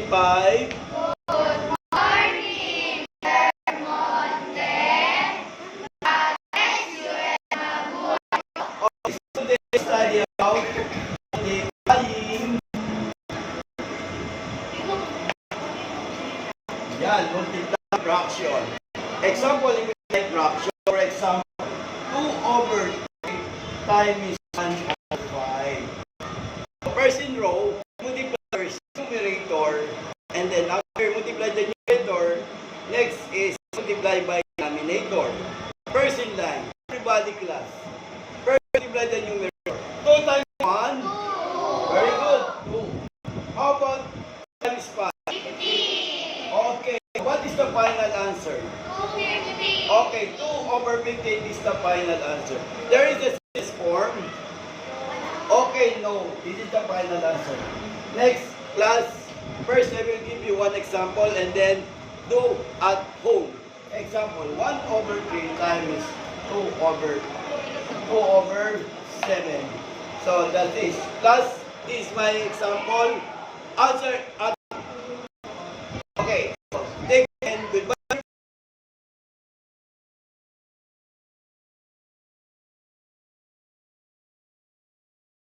25. Study about multiplying. Yan, multiplying fraction. Example, if you like fraction, for example, 2/3 times 1/5. First in row, multiply first numerator, and then after multiply the numerator, next is multiply by denominator. First in line, everybody class. First multiply the numerator. 2 times 1. Very good. 2. How about times 5? 50. Okay. What is the final answer? 250. Okay. 2/15 is the final answer. There is a this form. Okay. No. This is the final answer. Next class. First, I will give you one example and then do at home. Example. 1/3 times 2/7. So that is, plus, this is my example. Answer at